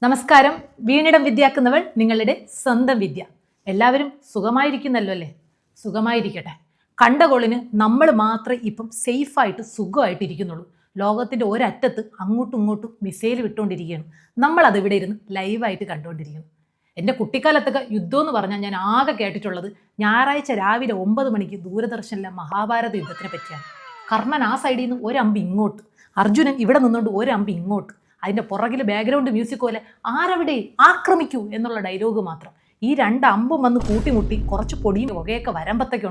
നമസ്കാരം. വീണിടം വിദ്യാക്കുന്നവൾ നിങ്ങളുടെ സ്വന്തം വിദ്യ. എല്ലാവരും സുഖമായിരിക്കുന്നല്ലോ അല്ലേ? സുഖമായിരിക്കട്ടെ. കണ്ട കോളിന് നമ്മൾ മാത്രമേ ഇപ്പം സേഫായിട്ട് സുഖമായിട്ട് ഇരിക്കുന്നുള്ളൂ. ലോകത്തിൻ്റെ ഒരറ്റത്ത് അങ്ങോട്ടും ഇങ്ങോട്ടും മിസൈൽ വിട്ടുകൊണ്ടിരിക്കുകയാണ്. നമ്മളത് ഇവിടെ ഇരുന്ന് ലൈവായിട്ട് കണ്ടുകൊണ്ടിരിക്കുന്നു. എൻ്റെ കുട്ടിക്കാലത്തൊക്കെ യുദ്ധം എന്ന് പറഞ്ഞാൽ ഞാൻ ആകെ കേട്ടിട്ടുള്ളത് ഞായറാഴ്ച രാവിലെ 9 മണിക്ക് ദൂരദർശനിലെ മഹാഭാരത യുദ്ധത്തിനെ പറ്റിയാണ്. കർണൻ ആ സൈഡിൽ നിന്ന് ഒരമ്പ് ഇങ്ങോട്ട്, അർജുനൻ ഇവിടെ നിന്നുകൊണ്ട് ഒരമ്പ് ഇങ്ങോട്ട്, അതിൻ്റെ പുറകിൽ ബാക്ക്ഗ്രൗണ്ട് മ്യൂസിക് പോലെ ആരവിടെ ആക്രമിക്കൂ എന്നുള്ള ഡയലോഗ് മാത്രം. ഈ രണ്ട് അമ്പും വന്ന് കൂട്ടിമുട്ടി കുറച്ച് പൊടിയും പുകയൊക്കെ വരമ്പത്തൊക്കെ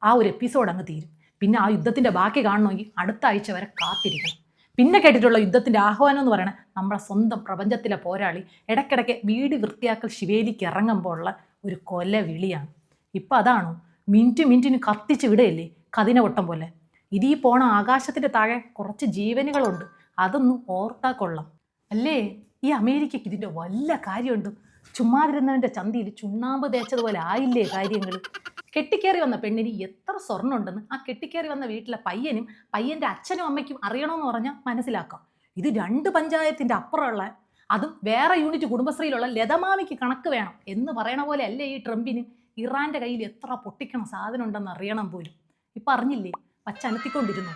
ആ ഒരു എപ്പിസോഡ് അങ്ങ് തീരും. പിന്നെ ആ യുദ്ധത്തിൻ്റെ ബാക്കി കാണണമെങ്കിൽ അടുത്ത ആഴ്ച വരെ കാത്തിരിക്കണം. പിന്നെ കേട്ടിട്ടുള്ള യുദ്ധത്തിൻ്റെ ആഹ്വാനം എന്ന് പറയണത് നമ്മളെ സ്വന്തം പ്രപഞ്ചത്തിലെ പോരാളി ഇടയ്ക്കിടയ്ക്ക് വീട് വൃത്തിയാക്കൽ ശിവേലിക്ക് ഇറങ്ങുമ്പോൾ ഉള്ള ഒരു കൊല വിളിയാണ്. ഇപ്പം അതാണോ? മിനിറ്റിന് കത്തിച്ച് വിടുകയല്ലേ കതിനവട്ടം പോലെ. ഇതീ പോണ ആകാശത്തിൻ്റെ താഴെ കുറച്ച് ജീവനുകളുണ്ട്, അതൊന്നും ഓർത്താ കൊള്ളാം അല്ലേ? ഈ അമേരിക്കയ്ക്ക് ഇതിൻ്റെ വല്ല കാര്യമുണ്ട്. ചുമ്മാതിരുന്നവൻ്റെ ചന്തിയിൽ ചുണ്ണാമ്പ് തേച്ചതുപോലെ ആയില്ലേ കാര്യങ്ങൾ? കെട്ടിക്കേറി വന്ന പെണ്ണിന് എത്ര സ്വർണ്ണം ഉണ്ടെന്ന് ആ കെട്ടിക്കേറി വന്ന വീട്ടിലെ പയ്യനും പയ്യൻ്റെ അച്ഛനും അമ്മയ്ക്കും അറിയണമെന്ന് പറഞ്ഞാൽ മനസ്സിലാക്കാം. ഇത് 2 പഞ്ചായത്തിൻ്റെ അപ്പുറമുള്ള, അതും വേറെ യൂണിറ്റ് കുടുംബശ്രീയിലുള്ള ലതമാമിക്ക് കണക്ക് വേണം എന്ന് പറയണ പോലെ അല്ലേ ഈ ട്രംപിന് ഇറാൻ്റെ കയ്യിൽ എത്ര പൊട്ടിക്കണ സാധനം ഉണ്ടെന്ന് അറിയണം പോലും. ഇപ്പം അറിഞ്ഞില്ലേ? പച്ചനത്തിക്കൊണ്ടിരുന്നു.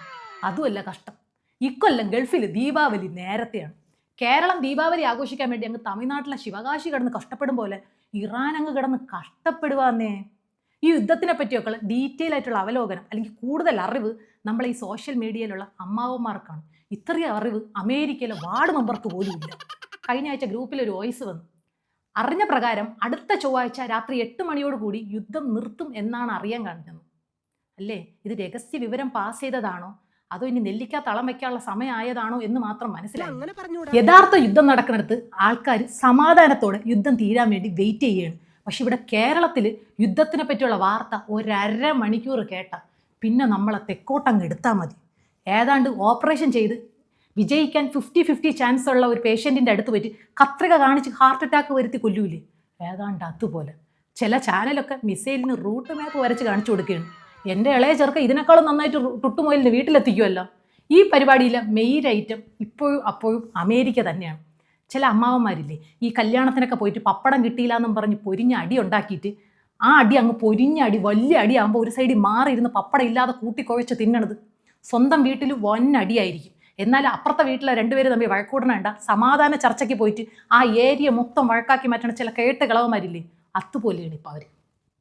അതുമല്ല കഷ്ടം, ഇക്കൊല്ലം ഗൾഫിൽ ദീപാവലി നേരത്തെയാണ്. കേരളം ദീപാവലി ആഘോഷിക്കാൻ വേണ്ടി അങ്ങ് തമിഴ്നാട്ടിലെ ശിവകാശി കിടന്ന് കഷ്ടപ്പെടും പോലെ ഇറാൻ അങ്ങ് കിടന്ന് കഷ്ടപ്പെടുവാന്നേ. ഈ യുദ്ധത്തിനെ പറ്റിയൊക്കെ ഡീറ്റെയിൽ ആയിട്ടുള്ള അവലോകനം അല്ലെങ്കിൽ കൂടുതൽ അറിവ് നമ്മളെ ഈ സോഷ്യൽ മീഡിയയിലുള്ള അമ്മാവന്മാർക്കാണ്. ഇത്രയും അറിവ് അമേരിക്കയിലെ വാർഡ് മെമ്പർക്ക് പോലും ഇല്ല. കഴിഞ്ഞ ആഴ്ച ഗ്രൂപ്പിൽ ഒരു വോയിസ് വന്നു. അറിഞ്ഞ പ്രകാരം അടുത്ത ചൊവ്വാഴ്ച രാത്രി 8 മണിയോട് കൂടി യുദ്ധം നിർത്തും എന്നാണ് അറിയാൻ കഴിഞ്ഞത്. അല്ലേ, ഇത് രഹസ്യ വിവരം പാസ് ചെയ്തതാണോ അതോ ഇനി നെല്ലിക്ക തളം വയ്ക്കാനുള്ള സമയമായതാണോ എന്ന് മാത്രം മനസ്സിലായി. യഥാർത്ഥ യുദ്ധം നടക്കുന്നിടത്ത് ആൾക്കാർ സമാധാനത്തോടെ യുദ്ധം തീരാൻ വേണ്ടി വെയിറ്റ് ചെയ്യുകയാണ്. പക്ഷെ ഇവിടെ കേരളത്തിൽ യുദ്ധത്തിനെ പറ്റിയുള്ള വാർത്ത 1.5 മണിക്കൂർ കേട്ട പിന്നെ നമ്മളെ തെക്കോട്ടങ്ങ് എടുത്താൽ മതി. ഏതാണ്ട് ഓപ്പറേഷൻ ചെയ്ത് വിജയിക്കാൻ 50-50 ചാൻസ് ഉള്ള ഒരു പേഷ്യൻറ്റിൻ്റെ അടുത്ത് പോയിട്ട് കത്രിക കാണിച്ച് ഹാർട്ട് അറ്റാക്ക് വരുത്തി കൊല്ലൂലേ, ഏതാണ്ട് അതുപോലെ. ചില ചാനലൊക്കെ മിസൈലിന് റൂട്ട് മാപ്പ് വരച്ച് കാണിച്ചു കൊടുക്കുകയാണ്. എൻ്റെ ഇളയ ചെറുക്ക ഇതിനേക്കാളും നന്നായിട്ട് ടുട്ടുമൊയിലിന് വീട്ടിലെത്തിക്കുമല്ലോ. ഈ പരിപാടിയിലെ മെയിൻ ഐറ്റം ഇപ്പോഴും അപ്പോഴും അമേരിക്ക തന്നെയാണ്. ചില അമ്മാവന്മാരില്ലേ, ഈ കല്യാണത്തിനൊക്കെ പോയിട്ട് പപ്പടം കിട്ടിയില്ല എന്നും പറഞ്ഞ് പൊരിഞ്ഞ അടി ഉണ്ടാക്കിയിട്ട് ആ അടി അങ്ങ് പൊരിഞ്ഞ അടി വലിയ അടിയാകുമ്പോൾ ഒരു സൈഡിൽ മാറിയിരുന്ന് പപ്പടം ഇല്ലാതെ കൂട്ടിക്കുഴച്ച് തിന്നണത്. സ്വന്തം വീട്ടിൽ അടിയായിരിക്കും, എന്നാൽ അപ്പുറത്തെ വീട്ടിലെ 2 പേര് തമ്മിൽ വഴക്കൂടണേണ്ട സമാധാന ചർച്ചയ്ക്ക് പോയിട്ട് ആ ഏരിയ മൊത്തം വഴക്കാക്കി മാറ്റണ ചില കേട്ട് കളവന്മാരില്ലേ, അതുപോലെയാണ് ഇപ്പോൾ അവർ.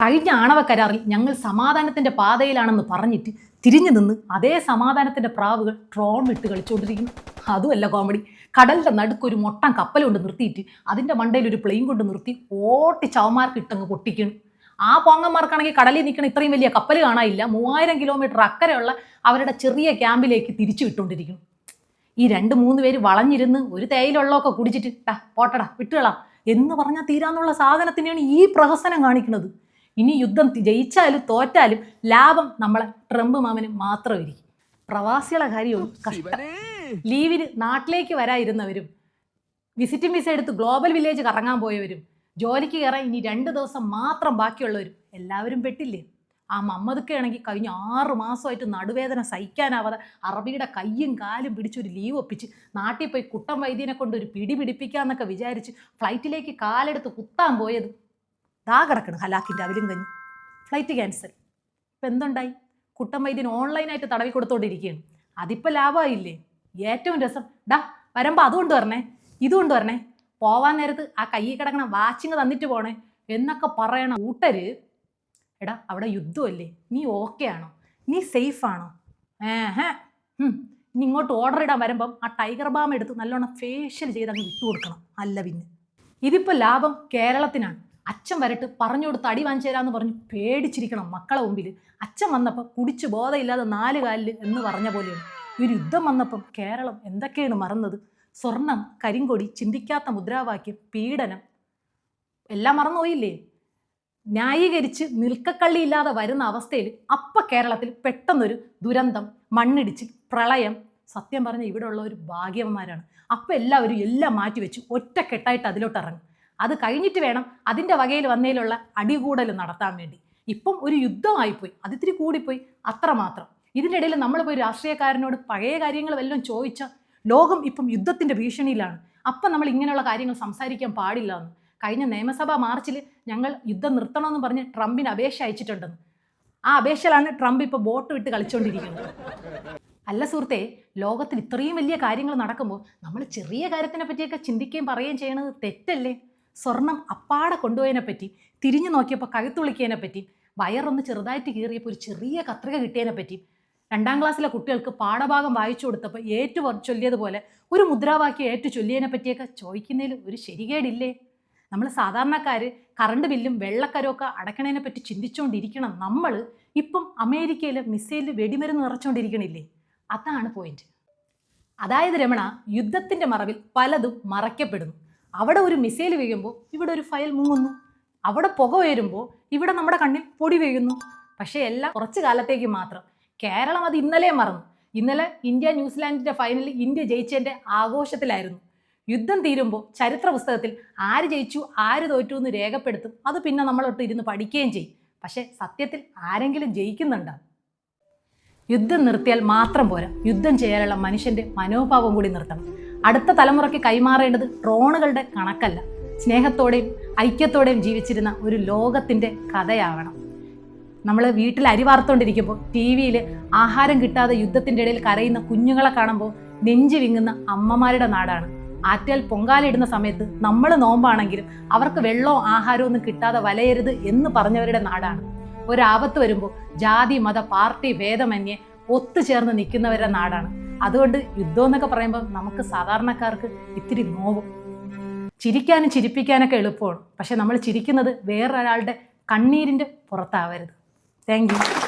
കഴിഞ്ഞ ആണവ കരാറിൽ ഞങ്ങൾ സമാധാനത്തിൻ്റെ പാതയിലാണെന്ന് പറഞ്ഞിട്ട് തിരിഞ്ഞു നിന്ന് അതേ സമാധാനത്തിൻ്റെ പ്രാവുകൾ ഡ്രോൺ വിട്ട് കളിച്ചുകൊണ്ടിരിക്കുന്നു. അതുമല്ല കോമഡി, കടലിൻ്റെ നടുക്കൊരു മൊട്ടം കപ്പൽ കൊണ്ട് നിർത്തിയിട്ട് അതിൻ്റെ മണ്ടയിൽ ഒരു പ്ലെയിൻ കൊണ്ട് നിർത്തി ഓട്ടി ചവന്മാർക്ക് ഇട്ടങ്ങ് പൊട്ടിക്കണം. ആ പോങ്ങന്മാർക്കാണെങ്കിൽ കടലിൽ നിൽക്കണ ഇത്രയും വലിയ കപ്പൽ കാണാനില്ല. 3000 കിലോമീറ്റർ അക്കരെയുള്ള അവരുടെ ചെറിയ ക്യാമ്പിലേക്ക് തിരിച്ചു വിട്ടുകൊണ്ടിരിക്കുന്നു. ഈ 2-3 പേര് വളഞ്ഞിരുന്ന് ഒരു തേയിലുള്ളതൊക്കെ കുടിച്ചിട്ട് പോട്ടടാ വിട്ടുകളാ എന്ന് പറഞ്ഞാൽ തീരാന്നുള്ള സാധനത്തിനെയാണ് ഈ പ്രഹസനം കാണിക്കുന്നത്. ഇനി യുദ്ധം ജയിച്ചാലും തോറ്റാലും ലാഭം നമ്മളെ ട്രംപ് മാമന് മാത്രമായിരിക്കും. പ്രവാസികളെ കാര്യവും കഷ്ടം. ലീവിന് നാട്ടിലേക്ക് വരാതിരുന്നവരും വിസിറ്റിംഗ് വിസ എടുത്ത് ഗ്ലോബൽ വില്ലേജ് കറങ്ങാൻ പോയവരും ജോലിക്ക് കയറാൻ ഇനി 2 ദിവസം മാത്രം ബാക്കിയുള്ളവരും എല്ലാവരും പെട്ടില്ലേ. ആ മമ്മദൊക്കെ ആണെങ്കിൽ കഴിഞ്ഞ 6 മാസമായിട്ട് നടുവേദന സഹിക്കാനാവാതെ അറബിയുടെ കയ്യും കാലും പിടിച്ചൊരു ലീവ് ഒപ്പിച്ച് നാട്ടിൽ പോയി കുട്ടം വൈദ്യനെ കൊണ്ട് ഒരു പിടിപ്പിക്കാന്നൊക്കെ വിചാരിച്ച് ഫ്ലൈറ്റിലേക്ക് കാലെടുത്ത് കുത്താൻ പോയത് ദാ കിടക്കണം ഹലാക്കിൻ്റെ അവലും കഞ്ഞി. Flight cancel. ഇപ്പം എന്തുണ്ടായി? കുട്ടം വൈദ്യൻ ഓൺലൈനായിട്ട് തടവി കൊടുത്തോണ്ടിരിക്കുകയാണ്. അതിപ്പോൾ ലാഭമായില്ലേ? ഏറ്റവും രസം, വരുമ്പോൾ അതുകൊണ്ട് വരണേ ഇതുകൊണ്ട് വരണേ, പോവാൻ നേരത്ത് ആ കയ്യിൽ കിടക്കണ വാച്ചിങ് തന്നിട്ട് പോണേ എന്നൊക്കെ പറയണ കൂട്ടര്. അവിടെ യുദ്ധമല്ലേ, നീ ഓക്കെ ആണോ, നീ സേഫ് ആണോ? ഇനി ഇങ്ങോട്ട് ഓർഡർ ഇടാൻ വരുമ്പം ആ ടൈഗർ ബാം എടുത്ത് നല്ലോണം ഫേഷ്യൽ ചെയ്ത് അങ്ങ് വിട്ടു കൊടുക്കണം. അല്ല പിന്നെ ഇതിപ്പോൾ ലാഭം കേരളത്തിനാണ്. അച്ഛൻ വരട്ട് പറഞ്ഞു കൊടുത്ത് അടി വാങ്ങിച്ചു തരാമെന്ന് പറഞ്ഞ് പേടിച്ചിരിക്കണം മക്കളെ മുമ്പിൽ. അച്ഛൻ വന്നപ്പോൾ കുടിച്ച് ബോധമില്ലാതെ 4 കാലിൽ എന്ന് പറഞ്ഞ പോലെയാണ്. ഒരു യുദ്ധം വന്നപ്പം കേരളം എന്തൊക്കെയാണ് മറന്നത്? സ്വർണം, കരിങ്കൊടി, ചിന്തിക്കാത്ത മുദ്രാവാക്യം, പീഡനം എല്ലാം മറന്നുപോയില്ലേ? ന്യായീകരിച്ച് നിൽക്കക്കള്ളിയില്ലാതെ വരുന്ന അവസ്ഥയിൽ അപ്പം കേരളത്തിൽ പെട്ടെന്നൊരു ദുരന്തം, മണ്ണിടിച്ചിൽ, പ്രളയം. സത്യം പറഞ്ഞാൽ ഇവിടെ ഉള്ള ഒരു ഭാഗ്യവന്മാരാണ്. അപ്പം എല്ലാവരും എല്ലാം മാറ്റിവെച്ച് ഒറ്റക്കെട്ടായിട്ട് അതിലോട്ട് ഇറങ്ങും. അത് കഴിഞ്ഞിട്ട് വേണം അതിൻ്റെ വകയിൽ വന്നതിലുള്ള അടികൂടൽ നടത്താൻ വേണ്ടി. ഇപ്പം ഒരു യുദ്ധമായിപ്പോയി, അതിത്തിരി കൂടിപ്പോയി, അത്രമാത്രം. ഇതിൻ്റെ ഇടയിൽ നമ്മൾ പോയി രാഷ്ട്രീയക്കാരനോട് പഴയ കാര്യങ്ങൾ വല്ലതും ചോദിച്ചാൽ ലോകം ഇപ്പം യുദ്ധത്തിൻ്റെ ഭീഷണിയിലാണ്. അപ്പം നമ്മൾ ഇങ്ങനെയുള്ള കാര്യങ്ങൾ സംസാരിക്കാൻ പാടില്ല എന്ന്. കഴിഞ്ഞ നിയമസഭാ മാർച്ചിൽ ഞങ്ങൾ യുദ്ധം നിർത്തണമെന്ന് പറഞ്ഞ് ട്രംപിന് അപേക്ഷ അയച്ചിട്ടുണ്ടെന്ന്. ആ അപേക്ഷയിലാണ് ട്രംപ് ഇപ്പോൾ ബോട്ട് വിട്ട് കളിച്ചുകൊണ്ടിരിക്കുന്നത്. അല്ല സുഹൃത്തെ, ലോകത്തിൽ ഇത്രയും വലിയ കാര്യങ്ങൾ നടക്കുമ്പോൾ നമ്മൾ ചെറിയ കാര്യത്തിനെ പറ്റിയൊക്കെ ചിന്തിക്കുകയും പറയുകയും ചെയ്യണത് തെറ്റല്ലേ? സ്വർണം അപ്പാടെ കൊണ്ടുപോയതിനെ പറ്റി, തിരിഞ്ഞു നോക്കിയപ്പോൾ കഴുത്തുളിക്കിയതിനെ പറ്റി, വയറൊന്ന് ചെറുതായിട്ട് കീറിയപ്പോൾ ഒരു ചെറിയ കത്രിക കിട്ടിയതിനെ പറ്റി, 2ാം ക്ലാസ്സിലെ കുട്ടികൾക്ക് പാഠഭാഗം വായിച്ചു കൊടുത്തപ്പോൾ ഏറ്റു ചൊല്ലിയതുപോലെ ഒരു മുദ്രാവാക്യം ഏറ്റു ചൊല്ലിയതിനെ പറ്റിയൊക്കെ ചോദിക്കുന്നതിൽ ഒരു ശരികേടില്ലേ? നമ്മൾ സാധാരണക്കാർ കറണ്ട് ബില്ലും വെള്ളക്കരമൊക്കെ അടയ്ക്കണതിനെ പറ്റി ചിന്തിച്ചുകൊണ്ടിരിക്കണം. നമ്മൾ ഇപ്പം അമേരിക്കയിൽ മിസൈലിൽ വെടിമരുന്ന് നിറച്ചുകൊണ്ടിരിക്കണില്ലേ? അതാണ് പോയിന്റ്. അതായത് രമണ, യുദ്ധത്തിൻ്റെ മറവിൽ പലതും മറയ്ക്കപ്പെടുന്നു. അവിടെ ഒരു മിസൈൽ വീഴുമ്പോൾ ഇവിടെ ഒരു ഫയൽ മുങ്ങുന്നു, അവിടെ പുക ഉയരുമ്പോൾ ഇവിടെ നമ്മുടെ കണ്ണിൽ പൊടി വീഴുന്നു. പക്ഷേ എല്ലാം കുറച്ച് കാലത്തേക്ക് മാത്രം. കേരളം അത് ഇന്നലെ മറന്നു. ഇന്നലെ ഇന്ത്യ ന്യൂസിലാൻഡിൻ്റെ ഫൈനലിൽ ഇന്ത്യ ജയിച്ചതിൻ്റെ ആഘോഷത്തിലായിരുന്നു. യുദ്ധം തീരുമ്പോൾ ചരിത്ര പുസ്തകത്തിൽ ആര് ജയിച്ചു ആര് തോറ്റു എന്ന് രേഖപ്പെടുത്തും. അത് പിന്നെ നമ്മളൊട്ട് ഇരുന്ന് പഠിക്കുകയും ചെയ്യും. പക്ഷേ സത്യത്തിൽ ആരെങ്കിലും ജയിക്കുന്നുണ്ടോ? യുദ്ധം നിർത്തിയാൽ മാത്രം പോരാ, യുദ്ധം ചെയ്യാനുള്ള മനുഷ്യൻ്റെ മനോഭാവം കൂടി നിർത്തണം. അടുത്ത തലമുറയ്ക്ക് കൈമാറേണ്ടത് ഡ്രോണുകളുടെ കണക്കല്ല, സ്നേഹത്തോടെയും ഐക്യത്തോടെയും ജീവിച്ചിരുന്ന ഒരു ലോകത്തിൻ്റെ കഥയാവണം. നമ്മൾ വീട്ടിൽ അരി വാർത്തുകൊണ്ടിരിക്കുമ്പോൾ ടി വിയിൽ ആഹാരം കിട്ടാതെ യുദ്ധത്തിൻ്റെ ഇടയിൽ കരയുന്ന കുഞ്ഞുങ്ങളെ കാണുമ്പോൾ നെഞ്ചു വിങ്ങുന്ന അമ്മമാരുടെ നാടാണ്. ആറ്റാൽ പൊങ്കാലയിടുന്ന സമയത്ത് നമ്മൾ നോമ്പാണെങ്കിലും അവർക്ക് വെള്ളവും ആഹാരവും ഒന്നും കിട്ടാതെ വലയരുത് എന്ന് പറഞ്ഞവരുടെ നാടാണ്. ഒരാപത്ത് വരുമ്പോൾ ജാതി മത പാർട്ടി ഭേദമന്യേ ഒത്തുചേർന്ന് നിൽക്കുന്നവരുടെ നാടാണ്. അതുകൊണ്ട് യുദ്ധം എന്നൊക്കെ പറയുമ്പോൾ നമുക്ക് സാധാരണക്കാർക്ക് ഇത്തിരി നോവും. ചിരിക്കാനും ചിരിപ്പിക്കാനൊക്കെ എളുപ്പമാണ്, പക്ഷെ നമ്മൾ ചിരിക്കുന്നത് വേറൊരാളുടെ കണ്ണീരിൻ്റെ പുറത്താവരുത്. Thank you.